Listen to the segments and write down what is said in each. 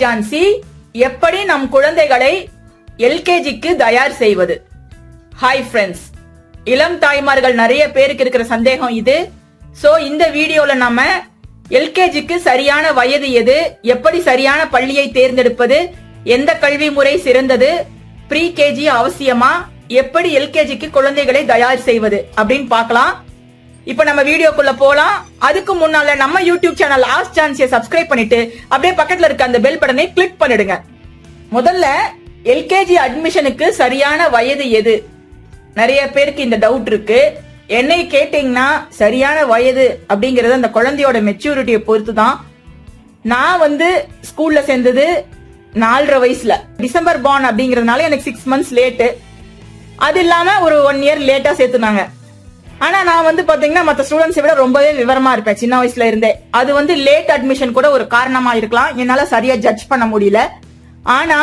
ஜான்சி, எப்படி நம் குழந்தைகளை எல்கேஜிக்கு தயார் செய்வது? ஹாய் ஃப்ரெண்ட்ஸ், இளம் தாய்மார்கள் நிறைய பேருக்கு இருக்கிற சந்தேகம் இது. சோ இந்த வீடியோல நம்ம எல்கேஜிக்கு சரியான வயது எது, எப்படி சரியான பள்ளியை தேர்ந்தெடுப்பது, எந்த கல்வி முறை சிறந்தது, ப்ரீ கேஜி அவசியமா, எப்படி எல்கேஜிக்கு குழந்தைகளை தயார் செய்வது அப்படின்னு பார்க்கலாம். இப்ப நம்ம வீடியோக்குள்ள போலாம். அதுக்கு முன்னால நம்ம யூடியூப் சேனல் ASK Jhansiயை சப்ஸ்கிரைப் பண்ணிட்டு அப்படியே பக்கத்துல இருக்க அந்த பெல் பட்டனை கிளிக் பண்ணிடுங்க. முதல்ல எல்கேஜி அட்மிஷனுக்கு சரியான வயது எது? நிறைய பேருக்கு இந்த டவுட் இருக்கு. என்னை கேட்டீங்கன்னா சரியான வயது அப்படிங்கறது அந்த குழந்தையோட மெச்சூரிட்டியை பொறுத்து தான். நான் ஸ்கூல்ல சேர்ந்தது 4.5 வயசுல, டிசம்பர் பார்ன் அப்படிங்கறதுனால எனக்கு 6 months லேட்டு. அது இல்லாம ஒரு 1 year லேட்டா சேர்த்துனாங்க. ஆனா நான் பாத்தீங்கன்னா மத்த ஸ்டூடெண்ட்ஸை விட ரொம்பவே விவரமா இருப்பேன் சின்ன வயசுல இருந்தே. அது லேட் அட்மிஷன் கூட ஒரு காரணமா இருக்கலாம், என்னால சரியா ஜட்ஜ் பண்ண முடியல. ஆனா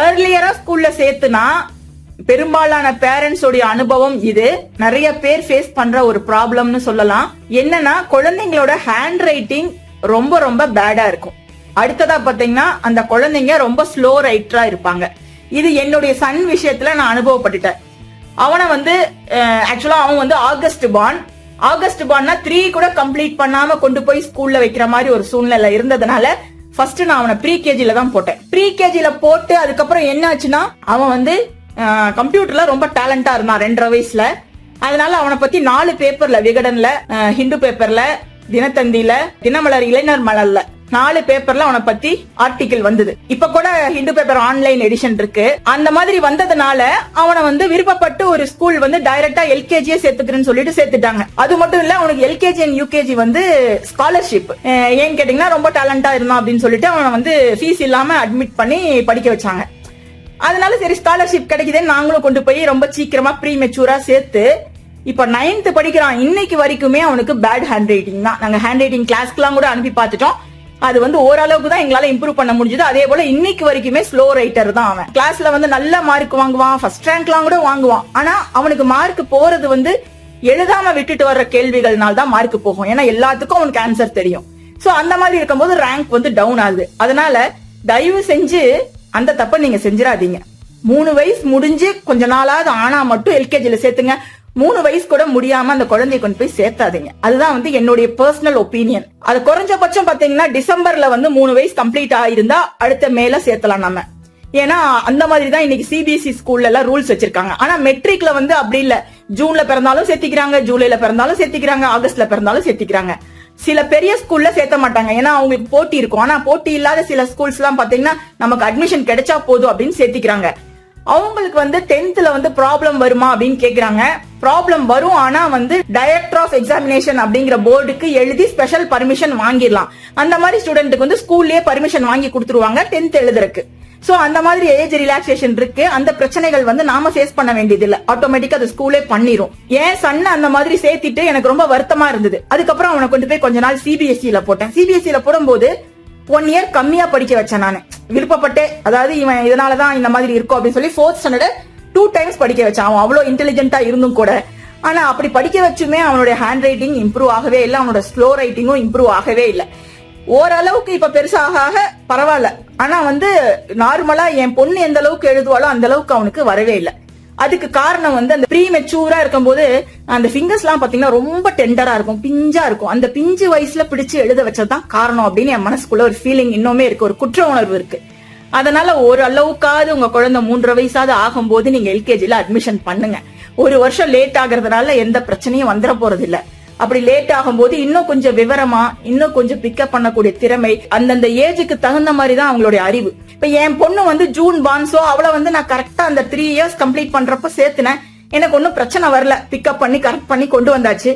ஏர்லியரா ஸ்கூல்ல சேர்த்துனா பெரும்பாலான பேரண்ட்ஸ் உடைய அனுபவம் இது. நிறைய பேர் ஃபேஸ் பண்ற ஒரு ப்ராப்ளம்னு சொல்லலாம். என்னன்னா குழந்தைங்களோட ஹேண்ட் ரைட்டிங் ரொம்ப ரொம்ப பேடா இருக்கும். அடுத்ததா பாத்தீங்கன்னா அந்த குழந்தைங்க ரொம்ப ஸ்லோ ரைட்டரா இருப்பாங்க. இது என்னுடைய சன் விஷயத்துல நான் அனுபவப்பட்டுட்டேன். அவனை ஆக்சுவலா அவன் ஆகஸ்ட் பார்ன்னா 3 கூட கம்ப்ளீட் பண்ணாம கொண்டு போய் ஸ்கூல்ல வைக்கிற மாதிரி ஒரு சூழ்நிலை இருந்ததுனால ஃபர்ஸ்ட் நான் அவனை ப்ரீ கேஜில தான் போட்டேன். ப்ரீ கேஜில போட்டு அதுக்கப்புறம் என்ன ஆச்சுன்னா அவன் கம்ப்யூட்டர்ல ரொம்ப டேலண்டா இருந்தான் 2.5 வயசுல. அதனால அவனை பத்தி 4 பேப்பர்ல, விகடன்ல, ஹிந்து பேப்பர்ல, தினத்தந்தியில, தினமலர், இளைஞர் மலர்ல 4 பேப்பர்ல அவனை பத்தி ஆர்டிகிள் வந்தது. இப்ப கூட ஹிந்து பேப்பர் ஆன்லைன் எடிஷன் இருக்கு. அந்த மாதிரி வந்ததுனால அவனை விருப்பப்பட்டு ஒரு ஸ்கூல் டைரக்டா எல்கேஜியே சேர்த்துக்கிறேன்னு சொல்லிட்டு சேர்த்துட்டாங்க. அது மட்டும் இல்ல, அவனுக்கு எல்கேஜி அண்ட் யூகேஜி ஸ்காலர்ஷிப். ஏன் கேட்டீங்கன்னா ரொம்ப டேலண்டா இருந்தான் அப்படின்னு சொல்லிட்டு அவனை ஃபீஸ் இல்லாம அட்மிட் பண்ணி படிக்க வச்சாங்க. அதனால சரி ஸ்காலர்ஷிப் கிடைக்குதுன்னு நாங்களும் கொண்டு போய் ரொம்ப சீக்கிரமா ப்ரீ மெச்சூரா சேர்த்து இப்ப 9th படிக்கிறான். இன்னைக்கு வரைக்குமே அவனுக்கு பேட் ஹேண்ட் ரைட்டிங் தான். நாங்க ஹேண்ட் ரைட்டிங் கிளாஸ்க்குலாம் கூட அனுப்பி பார்த்துட்டோம். அது ஓரளவுக்கு தான் எங்களால இம்ப்ரூவ் பண்ண முடிஞ்சது. அதே போல இன்னைக்கு வரைக்குமே ஸ்லோ ரைட்டர் தான் அவன். கிளாஸ்ல நல்ல மார்க் வாங்குவான், ஃபர்ஸ்ட் ரேங்க்லாம் கூட வாங்குவான். ஆனா அவனுக்கு மார்க் போறது எழுதாம விட்டுட்டு வர்ற கேள்விகள்னால தான் மார்க் போகும். ஏன்னா எல்லாத்துக்கும் அவனுக்கு ஆன்சர் தெரியும். சோ அந்த மாதிரி இருக்கும்போது ரேங்க் டவுன் ஆகுது. அதனால தயவு செஞ்சு அந்த தப்ப நீங்க செஞ்சிடாதீங்க. 3 வயசு முடிஞ்சு கொஞ்ச நாளாவது ஆனா மட்டும் எல்கேஜில சேர்த்துங்க. 3 வயசு கூட முடியாம அந்த குழந்தைய கொண்டு போய் சேர்த்தாதீங்க. அதுதான் என்னுடைய பர்சனல் ஒப்பீனியன். அது குறைஞ்சபட்சம் பாத்தீங்கன்னா டிசம்பர்ல 3 வயசு கம்ப்ளீட் ஆயிருந்தா அடுத்த மேல சேர்த்தலாம் நம்ம. ஏன்னா அந்த மாதிரி தான் இன்னைக்கு சிபிஎஸ்இ ஸ்கூல்ல எல்லாம் ரூல்ஸ் வச்சிருக்காங்க. ஆனா மெட்ரிக்ல அப்படி இல்ல. ஜூன்ல பிறந்தாலும் சேர்த்திக்கிறாங்க, ஜூலைல பிறந்தாலும் சேர்த்திக்கிறாங்க, ஆகஸ்ட்ல பிறந்தாலும் சேர்த்திக்கிறாங்க. சில பெரிய ஸ்கூல்ல சேர்த்த மாட்டாங்க, ஏன்னா அவங்களுக்கு போட்டி இருக்கும். ஆனா போட்டி இல்லாத சில ஸ்கூல்ஸ் எல்லாம் பாத்தீங்கன்னா நமக்கு அட்மிஷன் கிடைச்சா போதும் அப்படின்னு சேர்த்திக்கிறாங்க. அவங்களுக்கு 10th ப்ராப்ளம் வருமா அப்படின்னு கேக்குறாங்க. ப்ராப்ளம் வரும். ஆனா டைரக்டர் ஆஃப் எக்ஸாமினேஷன் அப்படிங்கிற போர்டுக்கு எழுதி ஸ்பெஷல் பர்மிஷன் வாங்கிடலாம். அந்த மாதிரி ஸ்டூடெண்ட்டுக்கு ஸ்கூல்லயே பர்மிஷன் வாங்கி கொடுத்துருவாங்க 10th எழுதுறதுக்கு. சோ அந்த மாதிரி ஏஜ் ரிலாக்ஸேஷன் இருக்கு. அந்த பிரச்சனைகள் நாம ஃபேஸ் பண்ண வேண்டியது இல்ல, ஆட்டோமேட்டிக்கா அது ஸ்கூலே பண்ணிரும். ஏன் சன்ன அந்த மாதிரி சேர்த்திட்டு எனக்கு ரொம்ப வருத்தமா இருந்தது. அதுக்கப்புறம் அவனை கொண்டு போய் கொஞ்ச நாள் சிபிஎஸ்இல போட்டேன். சிபிஎஸ்இல போடும்போது 1 year கம்மியா படிக்க வச்சேன் நானு, விருப்பப்பட்டே. அதாவது இவன் இதனாலதான் இந்த மாதிரி இருக்கும் அப்படின்னு சொல்லி 4th standard 2 times படிக்க வச்சான். அவன் அவ்வளவு இன்டெலிஜென்ட்டா இருந்தும் கூட. ஆனா அப்படி படிக்க வச்சுமே அவனுடைய ஹேண்ட் ரைட்டிங் இம்ப்ரூவ் ஆகவே இல்லை, அவனோட ஸ்லோ ரைட்டிங்கும் இம்ப்ரூவ் ஆகவே இல்லை. ஓரளவுக்கு இப்ப பெருசாக பரவாயில்ல. ஆனா நார்மலா என் பொண்ணு எந்த அளவுக்கு எழுதுவாளோ அந்த அளவுக்கு அவனுக்கு வரவே இல்லை. அதுக்கு காரணம் அந்த ப்ரீ மெச்சூரா இருக்கும்போது அந்த ஃபிங்கர்ஸ் எல்லாம் பாத்தீங்கன்னா ரொம்ப டெண்டரா இருக்கும், பிஞ்சா இருக்கும். அந்த பிஞ்சு வயசுல பிடிச்சு எழுத வச்சதுதான் காரணம் அப்படின்னு என் மனசுக்குள்ள ஒரு ஃபீலிங் இன்னுமே இருக்கு, ஒரு குற்ற உணர்வு இருக்கு. அதனால ஒரு அளவுக்காவது உங்க குழந்தை 3.5 வயசாவது ஆகும்போது நீங்க எல்கேஜில அட்மிஷன் பண்ணுங்க. 1 வருஷம் லேட் ஆகுறதுனால எந்த பிரச்சனையும் வந்துட போறது இல்ல. அப்படி லேட் ஆகும்போது இன்னும் கொஞ்சம் விவரமா, இன்னும் கொஞ்சம் பிக்கப் பண்ணக்கூடிய திறமை, அந்தந்த ஏஜுக்கு தகுந்த மாதிரி தான் அவங்களுடைய அறிவு. இப்ப என் பொண்ணு ஜூன் பார்ன். சோ அவளை நான் கரெக்டா அந்த 3 years கம்ப்ளீட் பண்றப்ப சேர்த்துனேன். எனக்கு ஒன்னும் பிரச்சனை வரல, பிக்கப் பண்ணி கரெக்ட் பண்ணி கொண்டு வந்தாச்சு.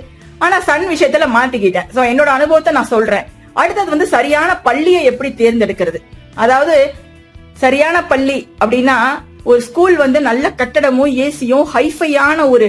ஆனா சன் விஷயத்துல மாட்டிக்கிட்டேன். சோ என்னோட அனுபவத்தை நான் சொல்றேன். அடுத்தது சரியான பள்ளியை எப்படி தேர்ந்தெடுக்கிறது. அதாவது சரியான பள்ளி அப்படின்னா ஒரு ஸ்கூல் நல்ல கட்டடமும் ஏசியும் ஹைஃபையான ஒரு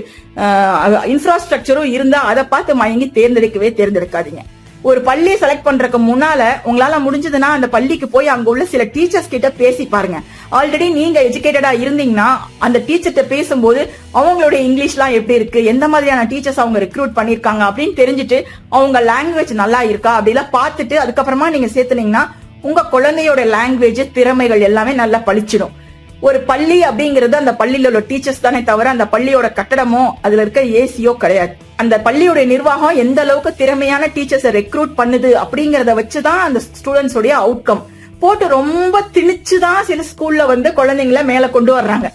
இன்ஃப்ராஸ்ட்ரக்சரும் இருந்தா அதை பார்த்து மயங்கி தேர்ந்தெடுக்காதீங்க. ஒரு பள்ளியை செலக்ட் பண்றதுக்கு முன்னால உங்களால முடிஞ்சதுன்னா அந்த பள்ளிக்கு போய் அங்க உள்ள சில டீச்சர்ஸ் கிட்ட பேசி பாருங்க. ஆல்ரெடி நீங்க எஜுகேட்டடா இருந்தீங்கன்னா அந்த டீச்சர்கிட்ட பேசும்போது அவங்களுடைய இங்கிலீஷ்லாம் எப்படி இருக்கு, எந்த மாதிரியான டீச்சர்ஸ் அவங்க ரெக்ரூட் பண்ணிருக்காங்க அப்படின்னு தெரிஞ்சுட்டு அவங்க லாங்குவேஜ் நல்லா இருக்கா அப்படிலாம் பார்த்துட்டு அதுக்கப்புறமா நீங்க சேர்த்துனீங்கன்னா உங்க குழந்தையோட லாங்குவேஜ் திறமைகள் எல்லாமே நல்லா பளிச்சிடும். ஒரு பள்ளி அப்படிங்கிறது அந்த பள்ளியில உள்ள டீச்சர்ஸ் தானே தவிர அந்த பள்ளியோட கட்டடமோ அதுல இருக்க ஏசியோ கிடையாது. அந்த பள்ளியோட நிர்வாகம் எந்த அளவுக்கு திறமையான டீச்சர்ஸை ரெக்ரூட் பண்ணுது அப்படிங்கறத வச்சுதான் அந்த ஸ்டூடெண்ட்ஸ் உடைய அவுட்கம். போட்டு ரொம்ப திணிச்சுதான் சில ஸ்கூல்ல வந்து குழந்தைங்களை மேல கொண்டு வர்றாங்க.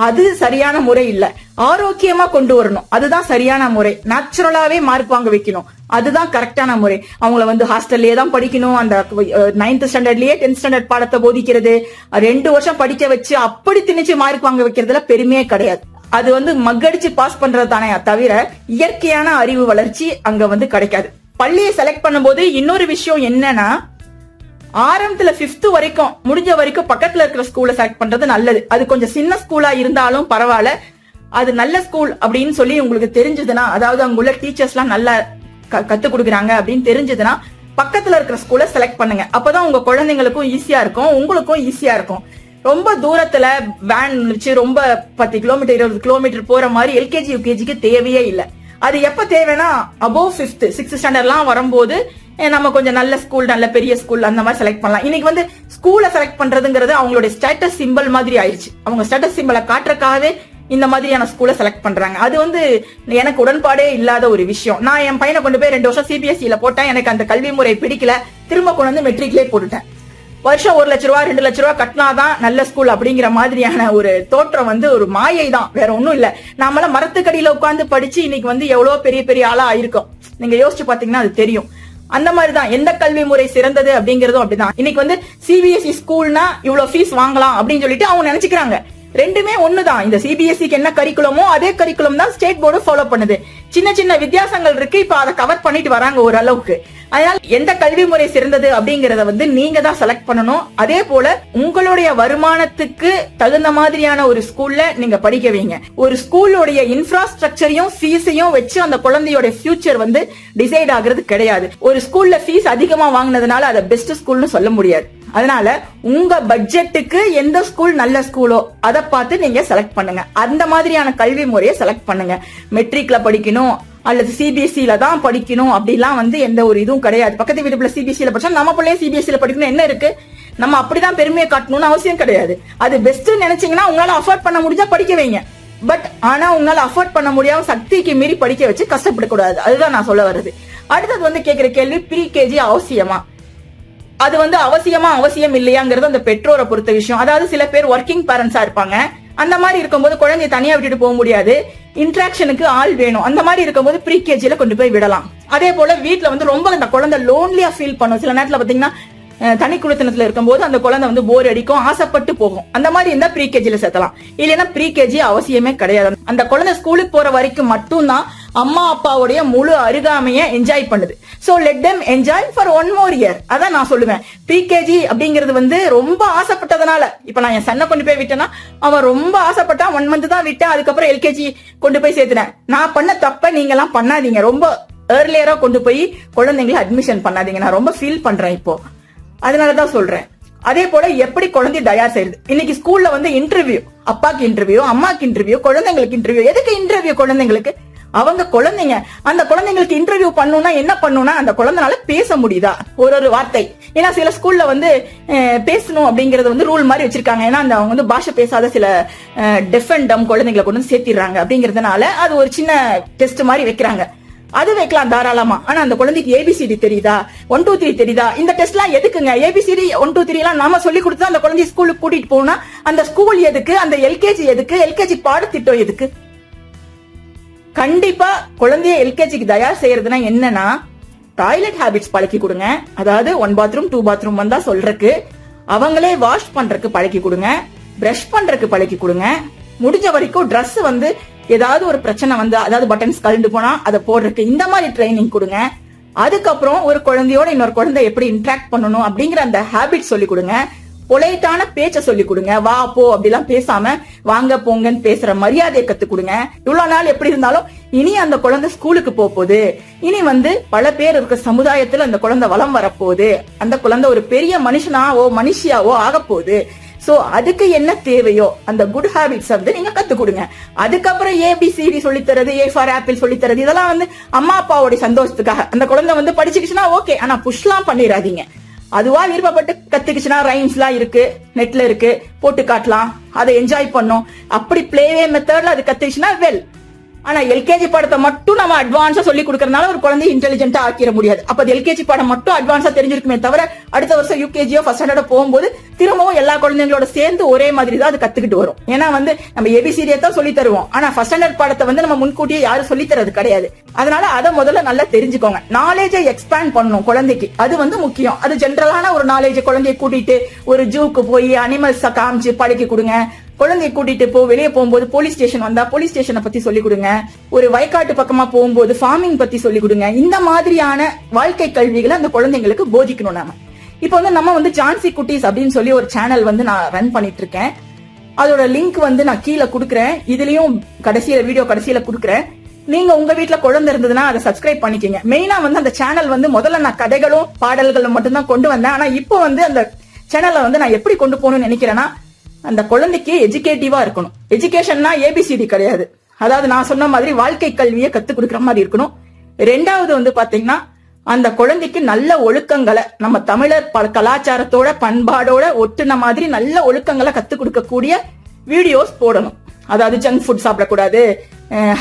அது சரியான முறை இல்ல. ஆரோக்கியமா கொண்டு வரணும், அதுதான் சரியான முறை. நேச்சுரலாவே மார்க் வாங்க வைக்கணும், அதுதான் கரெக்டான முறை. அவங்கள வந்து ஹாஸ்டல்லயே தான் படிக்கணும், அந்த 9th ஸ்டாண்டர்ட்லயே 10th ஸ்டாண்டர்ட் பாடத்தை போதிக்கிறது, 2 வருஷம் படிக்க வச்சு அப்படி திணிச்சு மார்க் வாங்க வைக்கிறதுல பெருமையே கிடையாது. அது வந்து மக்கடிச்சு பாஸ் பண்றது தானே தவிர இயற்கையான அறிவு வளர்ச்சி அங்க வந்து கிடைக்காது. பள்ளியை செலக்ட் பண்ணும்போது இன்னொரு விஷயம் என்னன்னா, ஆரம்பத்துல 5th வரைக்கும் முடிஞ்ச வரைக்கும் பக்கத்துல இருக்கிற ஸ்கூலை செலக்ட் பண்றது நல்லது. அது கொஞ்சம் சின்ன ஸ்கூலா இருந்தாலும் பரவாயில்ல, அது நல்ல ஸ்கூல் அப்படின்னு சொல்லி உங்களுக்கு தெரிஞ்சதுன்னா, அதாவது அங்க உள்ள டீச்சர்ஸ் எல்லாம் நல்லா கத்து கொடுக்குறாங்க அப்படின்னு தெரிஞ்சதுன்னா பக்கத்துல இருக்கிற ஸ்கூலை செலக்ட் பண்ணுங்க. அப்பதான் உங்க குழந்தைங்களுக்கும் ஈஸியா இருக்கும், உங்களுக்கும் ஈஸியா இருக்கும். ரொம்ப தூரத்துல வேன் வச்சு ரொம்ப 10 கிலோமீட்டர் 20 கிலோமீட்டர் போற மாதிரி எல்கேஜி யூகேஜிக்கு தேவையே இல்லை. அது எப்ப தேவைன்னா அபோவ் 5th 6th ஸ்டாண்டர்ட்லாம் வரும்போது நம்ம கொஞ்சம் நல்ல ஸ்கூல், நல்ல பெரிய ஸ்கூல் அந்த மாதிரி செலக்ட் பண்ணலாம். இன்னைக்கு வந்து ஸ்கூலை செலக்ட் பண்றதுங்கிறது அவங்களுடைய ஸ்டேட்டஸ் சிம்பிள் மாதிரி ஆயிடுச்சு. அவங்க ஸ்டேட்டஸ் சிம்பிளை காட்டுறதுக்காகவே இந்த மாதிரியான ஸ்கூலை செலக்ட் பண்றாங்க. அது வந்து எனக்கு உடன்பாடே இல்லாத ஒரு விஷயம். நான் என் பையனை கொண்டு போய் 2 வருஷம் சிபிஎஸ்இல போட்டேன், எனக்கு அந்த கல்வி முறை பிடிக்கல, திரும்ப கொண்டு வந்து மெட்ரிக்லேயே போட்டுட்டேன். வருஷம் 1 லட்ச ரூபா 2 லட்ச ரூபா கட்டினாதான் நல்ல ஸ்கூல் அப்படிங்கிற மாதிரியான ஒரு தோற்றம் வந்து ஒரு மாயை தான், வேற ஒண்ணும் இல்ல. நாமெல்லாம் மரத்துக்கடியில உட்கார்ந்து படிச்சு இன்னைக்கு வந்து எவ்வளவு பெரிய பெரிய ஆளா ஆயிருக்கோம். நீங்க யோசிச்சு பாத்தீங்கன்னா அது தெரியும். அந்த மாதிரிதான் எந்த கல்வி முறை சிறந்தது அப்படிங்கறதும் அப்படிதான். இன்னைக்கு வந்து சிபிஎஸ்இ ஸ்கூல்னா இவ்வளவு ஃபீஸ் வாங்கலாம் அப்படின்னு சொல்லிட்டு அவங்க நினைச்சுக்கிறாங்க. ரெண்டுமே ஒண்ணுதான். இந்த சிபிஎஸ்இக்கு என்ன கரிக்குலமோ அதே கரிக்குலம் தான் ஸ்டேட் போர்டு ஃபாலோ பண்ணுது. சின்ன சின்ன வித்தியாசங்கள் இருக்கு, இப்ப அதை கவர் பண்ணிட்டு வராங்க ஓரளவுக்கு. அதனால எந்த கல்வி முறை சிறந்தது அப்படிங்கறத வந்து நீங்க தான் செலக்ட் பண்ணணும். அதே போல உங்களுடைய வருமானத்துக்கு தகுந்த மாதிரியான ஒரு ஸ்கூல்ல நீங்க படிக்க வைங்க. ஒரு ஸ்கூலோடைய இன்ஃப்ராஸ்ட்ரக்சரையும் ஃபீஸையும் வச்சு அந்த குழந்தையோட ஃபியூச்சர் வந்து டிசைட் ஆகுறது கிடையாது. ஒரு ஸ்கூல்ல ஃபீஸ் அதிகமா வாங்கினதுனால அதை பெஸ்ட் ஸ்கூல்னு சொல்ல முடியாது. அதனால உங்க பட்ஜெட்டுக்கு எந்த ஸ்கூல் நல்ல ஸ்கூலோ அதை பார்த்து நீங்க செலக்ட் பண்ணுங்க. அந்த மாதிரியான கல்வி முறையை செலக்ட் பண்ணுங்க. மெட்ரிக்ல படிக்கணும் அல்லது சிபிஎஸ்இல தான் படிக்கணும் அப்படிலாம் வந்து எந்த ஒரு இதுவும் கிடையாது. பக்கத்து வீட்டுல சிபிஎஸ்இல படிச்சா நம்ம பிள்ளைய சிபிஎஸ்இல படிக்கணும் என்ன இருக்கு? நம்ம அப்படிதான் பெருமையை காட்டணும்னு அவசியம் கிடையாது. அது பெஸ்ட் நினைச்சீங்கன்னா உங்களால அஃபோர்ட் பண்ண முடிஞ்சா படிக்க வைங்க. பட் ஆனா உங்களால அஃபோர்ட் பண்ண முடியாம சக்திக்கு மீறி படிக்க வச்சு கஷ்டப்படக்கூடாது. அதுதான் நான் சொல்ல வருது. அடுத்தது வந்து கேட்கிற கேள்வி, ப்ரீ கேஜி அவசியமா? அது வந்து அவசியம் இல்லையாங்கிறது அந்த பெற்றோரை பொறுத்த விஷயம். அதாவது சில பேர் ஒர்க்கிங் பேரண்ட்ஸா இருப்பாங்க. அந்த மாதிரி இருக்கும்போது குழந்தைய தனியா விட்டுட்டு போக முடியாது, இன்ட்ராக்ஷனுக்கு ஆள் வேணும். அந்த மாதிரி இருக்கும்போது ப்ரீ கேஜில கொண்டு போய் விடலாம். அதே போல வீட்டுல வந்து ரொம்ப அந்த குழந்தை லோன்லியா ஃபீல் பண்ணும். சில நேரத்துல பாத்தீங்கன்னா தனி குடித்தனத்துல இருக்கும்போது அந்த குழந்தை வந்து போர் அடிக்கும், ஆசைப்பட்டு போகும். அந்த மாதிரி இருந்தா ப்ரீ கேஜில சேர்த்தலாம். இல்லைன்னா ப்ரீ கேஜி அவசியமே கிடையாது. அந்த குழந்தை ஸ்கூலுக்கு போற வரைக்கும் மட்டும்தான் அம்மா அப்பாவுடைய முழு அருகாமைய என்ஜாய் பண்ணுது. So let them enjoy for 1 more year. அதான் நான் சொல்லுவேன். ப்ரீ கேஜி அப்படிங்கிறது வந்து ரொம்ப ஆசைப்பட்டதுனால, இப்ப நான் என் சன்னை கொண்டு போய் விட்டேன்னா அவன் ரொம்ப ஆசைப்பட்டான், 1 month தான் விட்டேன், அதுக்கப்புறம் எல்கேஜி கொண்டு போய் சேர்த்துனேன். நான் பண்ண தப்ப நீங்க எல்லாம் பண்ணாதீங்க. ரொம்ப ஏர்லியரா கொண்டு போய் குழந்தைங்களை அட்மிஷன் பண்ணாதீங்க. நான் ரொம்ப ஃபீல் பண்றேன் இப்போ, அதனாலதான் சொல்றேன். அதே போல எப்படி குழந்தை தயார் செய்யுது. இன்னைக்கு ஸ்கூல்ல வந்து இன்டர்வியூ, அப்பாக்கு இன்டர்வியூ, அம்மாக்கு இன்டர்வியூ, குழந்தைங்களுக்கு இன்டர்வியூ. எதுக்கு இன்டர்வியூ? குழந்தைங்களுக்கு அவங்க குழந்தைங்க. அந்த குழந்தைங்களுக்கு இன்டர்வியூ பண்ணணும்னா என்ன பண்ணணும்னா அந்த குழந்தைனால பேச முடியுதா ஒரு வார்த்தை. ஏன்னா சில ஸ்கூல்ல வந்து பேசணும் அப்படிங்கறது வந்து ரூல் மாதிரி வச்சிருக்காங்க. ஏன்னா அந்த அவங்க வந்து பாஷை பேசாத சில டெஃப் அண்ட் டம் குழந்தைங்களை கொண்டு வந்து சேர்த்திடுறாங்க. அப்படிங்கறதுனால அது ஒரு சின்ன டெஸ்ட் மாதிரி வைக்கிறாங்க. அது வைக்கலாம் தாராளமா. ஆனா அந்த குழந்தைக்கு ஏபிசிடி தெரியுதா, 1 2 3 தெரியுதா? இந்த டெஸ்ட் எல்லாம் எதுக்குங்க? ஏபிசிடி 1 2 3 எல்லாம் நாம சொல்லி கொடுத்தா அந்த குழந்தைய ஸ்கூலுக்கு கூட்டிட்டு போனா அந்த ஸ்கூல் எதுக்கு? அந்த எல்கேஜி எதுக்கு? எல்கேஜி பாடத்திட்டம் எதுக்கு? கண்டிப்பா குழந்தைய எல்கேஜிக்கு தயார் செய்யறதுனா என்னன்னா, டாய்லெட் ஹேபிட்ஸ் பழக்கி கொடுங்க. அதாவது 1 பாத்ரூம் 2 பாத்ரூம் வந்தா சொல்றதுக்கு, அவங்களே வாஷ் பண்றதுக்கு பழக்கி கொடுங்க, பிரஷ் பண்றதுக்கு பழக்கி கொடுங்க. முடிஞ்ச வரைக்கும் ட்ரெஸ் வந்து ஏதாவது ஒரு பிரச்சனை வந்து, அதாவது பட்டன்ஸ் கழண்டு போனா அதை போடுறதுக்கு இந்த மாதிரி ட்ரைனிங் கொடுங்க. அதுக்கப்புறம் ஒரு குழந்தையோட இன்னொரு குழந்தை எப்படி இன்டராக்ட் பண்ணணும் அப்படிங்கிற அந்த ஹேபிட் சொல்லி கொடுங்க. பொலைட்டான பேச்ச சொல்லி கொடுங்க. வா போ அப்படிலாம் பேசாம வாங்க போங்கன்னு பேசுற மரியாதையை கத்து கொடுங்க. இவ்வளவு நாள் எப்படி இருந்தாலும் இனி அந்த குழந்தை ஸ்கூலுக்கு போகுது. இனி வந்து பல பேர் இருக்க சமுதாயத்துல அந்த குழந்தை வளம் வரப்போகுது. அந்த குழந்தை ஒரு பெரிய மனுஷனாவோ மனுஷியாவோ ஆக போகுது. சோ அதுக்கு என்ன தேவையோ அந்த குட் ஹேபிட்ஸ் வந்து நீங்க கத்து கொடுங்க. அதுக்கப்புறம் ஏபிசிடி சொல்லித்தரது, ஏ ஃபார் ஆப்பிள் சொல்லித்தரது, இதெல்லாம் வந்து அம்மா அப்பாவோட சந்தோஷத்துக்காக. அந்த குழந்தை வந்து படிச்சுக்கிச்சுன்னா ஓகே, ஆனா புஷ்லாம் பண்ணிடாதீங்க. அதுவா விருப்பப்பட்டு கத்துக்குச்சுன்னா ரைம்ஸ்லாம் இருக்கு, நெட்ல இருக்கு, போட்டு காட்டலாம், அதை என்ஜாய் பண்ணும். அப்படி பிளேவே மெத்தட்ல அது கத்துக்குச்சுன்னா வெல். ஆனா எல்கேஜி பாடத்தை மட்டும் நம்ம அட்வான்ஸா சொல்லி கொடுக்கறதுனால ஒரு குழந்தை இன்டெலிஜென்ட்டா ஆக்கிட முடியாது. அப்ப எல்கேஜி பாடம் மட்டும் அட்வான்ஸா தெரிஞ்சிருக்குமே தவிர அடுத்த வருஷம் யூகேஜியோ ஃபர்ஸ்ட் ஸ்டாண்டர்டோ போகும்போது திரும்பவும் எல்லா குழந்தைங்களோட சேர்ந்து ஒரே மாதிரி தான் அது கத்துக்கிட்டு வரும். ஏன்னா நம்ம ஏபிசிடியை தான் சொல்லி தருவோம். ஆனா ஃபர்ஸ்ட் ஸ்டாண்டர்ட் பாடத்தை நம்ம முன்கூட்டியே யாரும் சொல்லி தரது கிடையாது. அதனால அதை முதல்ல நல்லா தெரிஞ்சுக்கோங்க. நாலேஜை எக்ஸ்பேண்ட் பண்ணணும் குழந்தைக்கு, அது முக்கியம். அது ஜென்ரலான ஒரு நாலேஜ். குழந்தைய கூட்டிட்டு ஒரு ஜூக்கு போய் அனிமல்ஸ் காமிச்சு பழக்கி கொடுங்க. குழந்தைய கூட்டிட்டு வெளியே போகும்போது போலீஸ் ஸ்டேஷன் வந்தா போலீஸ் ஸ்டேஷனை பத்தி சொல்லி கொடுங்க. ஒரு வயக்காட்டு பக்கமா போகும்போது ஃபார்மிங் பத்தி சொல்லி கொடுங்க. இந்த மாதிரியான வாழ்க்கை கல்விகளை அந்த குழந்தைங்களுக்கு போதிக்கணும். நாம இப்ப நம்ம ஜான்சி குட்டீஸ் அப்படின்னு சொல்லி ஒரு சேனல் நான் ரன் பண்ணிட்டு இருக்கேன். அதோட லிங்க் நான் கீழே கொடுக்குறேன். இதுலயும் வீடியோ கடைசியில கொடுக்குறேன். நீங்க உங்க வீட்டுல குழந்தை இருந்ததுன்னா அதை சப்ஸ்கிரைப் பண்ணிக்கங்க. மெயினா அந்த சேனல் முதல்ல நான் கதைகளும் பாடல்களும் மட்டும்தான் கொண்டு வந்தேன். ஆனா இப்போ அந்த சேனலை நான் எப்படி கொண்டு போகணும்னு நினைக்கிறேன்னா, அந்த குழந்தைக்கு எஜுகேட்டிவா இருக்கணும். எஜுகேஷன்னா ஏபிசிடி கிடையாது. அதாவது நான் சொன்ன மாதிரி வாழ்க்கை கல்வியை கத்துக் கொடுக்குற மாதிரி இருக்கணும். ரெண்டாவது பாத்தீங்கன்னா, அந்த குழந்தைக்கு நல்ல ஒழுக்கங்களை, நம்ம தமிழர் கலாச்சாரத்தோட பண்பாடோட ஒட்டுன மாதிரி நல்ல ஒழுக்கங்களை கத்துக் கொடுக்கக்கூடிய வீடியோஸ் போடணும். அதாவது ஜங்க் ஃபுட் சாப்பிடக்கூடாது,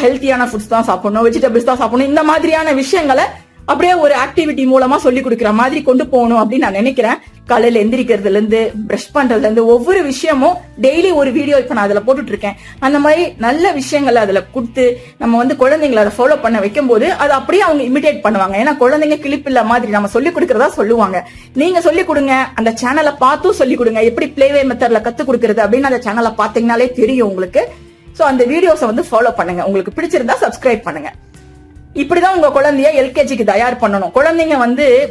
ஹெல்த்தியான ஃபுட்ஸ் தான் சாப்பிடணும், வெஜிடபிள்ஸ் தான் சாப்பிடணும். இந்த மாதிரியான விஷயங்களை அப்படியே ஒரு ஆக்டிவிட்டி மூலமா சொல்லி கொடுக்குற மாதிரி கொண்டு போகணும் அப்படின்னு நான் நினைக்கிறேன். காலையில எந்திரிக்கிறதுல இருந்து பிரஷ் பண்றதுல இருந்து ஒவ்வொரு விஷயமும் டெய்லி ஒரு வீடியோ இப்ப நான் அதுல போட்டுட்டு இருக்கேன். அந்த மாதிரி நல்ல விஷயங்களை அதுல கொடுத்து நம்ம குழந்தைங்களை அதை ஃபாலோ பண்ண வைக்கும் போது அது அப்படியே அவங்க இமிடேட் பண்ணுவாங்க. ஏன்னா குழந்தைங்க கிளிப்பில்ல மாதிரி நம்ம சொல்லி கொடுக்கறதா சொல்லுவாங்க. நீங்க சொல்லி கொடுங்க, அந்த சேனலை பார்த்தும் சொல்லி கொடுங்க. எப்படி பிளேவே மெத்தட்ல கத்து கொடுக்கறது அப்படின்னு அந்த சேனலை பாத்தீங்கன்னாலே தெரியும் உங்களுக்கு. சோ அந்த வீடியோஸை ஃபாலோ பண்ணுங்க. உங்களுக்கு பிடிச்சிருந்தா சப்ஸ்கிரைப் பண்ணுங்க. இப்படிதான் உங்க குழந்தைய எல்கேஜிக்கு தயார் பண்ணணும். குழந்தைங்க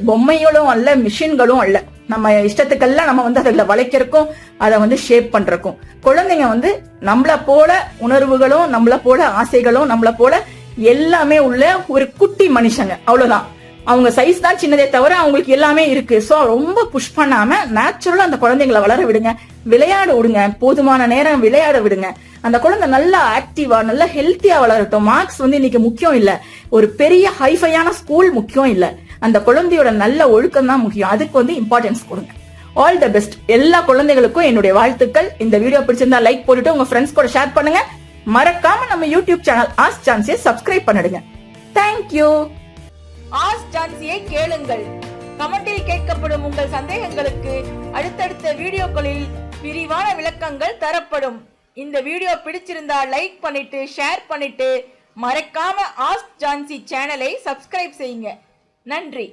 பொம்மைகளும் அல்ல, மிஷின்களும் அல்ல. நம்ம இஷ்டத்துக்கெல்லாம் நம்ம அதுல வளைக்கிறக்கும், அதை ஷேப் பண்றக்கும். குழந்தைங்க நம்மள போல உணர்வுகளும், நம்மள போல ஆசைகளும், நம்மள போல எல்லாமே உள்ள ஒரு குட்டி மனுஷங்க. அவ்வளவுதான். அவங்க சைஸ் தான் சின்னதே தவிர அவங்களுக்கு எல்லாமே இருக்கு. சோ ரொம்ப புஷ் பண்ணாம நேச்சுரலா அந்த குழந்தைங்களை வளர விடுங்க, விளையாட விடுங்க, போதுமான நேரம் விளையாட விடுங்க. அந்த குழந்தை நல்லா ஆக்டிவா, நல்லா ஹெல்த்தியா வளரட்டும். மார்க்ஸ் இன்னைக்கு முக்கியம் இல்ல, ஒரு பெரிய ஹைஃபையான ஸ்கூல் முக்கியம் இல்ல. அந்த குழந்தையோட நல்ல ஒழுக்கம் தான் முக்கியம். அதுக்கு இம்பார்ட்டன்ஸ் கொடுங்க. All the best. எல்லா குழந்தைகளுக்கும் என்னுடைய வாழ்த்துக்கள். இந்த வீடியோ பிடிச்சிருந்தா லைக் போட்டுட்டு உங்க ஃப்ரெண்ட்ஸ் கூட ஷேர் பண்ணுங்க. மறக்காம நம்ம யூடியூப் சேனல் ஆஸ்க் ஜான்சியை சப்ஸ்கிரைப் பண்ணிடுங்க. தேங்க்யூ. ஆஸ்க் ஜான்சியை கேளுங்கள். கமெண்டில் கேட்கப்படும் உங்கள் சந்தேகங்களுக்கு அடுத்தடுத்த வீடியோக்களில் விரிவான விளக்கங்கள் தரப்படும். இந்த வீடியோ பிடிச்சிருந்தா லைக் பண்ணிட்டு ஷேர் பண்ணிட்டு மறக்காம ஆஸ்க் ஜான்சி சேனலை சப்ஸ்கிரைப் செய்யுங்க. நன்றி.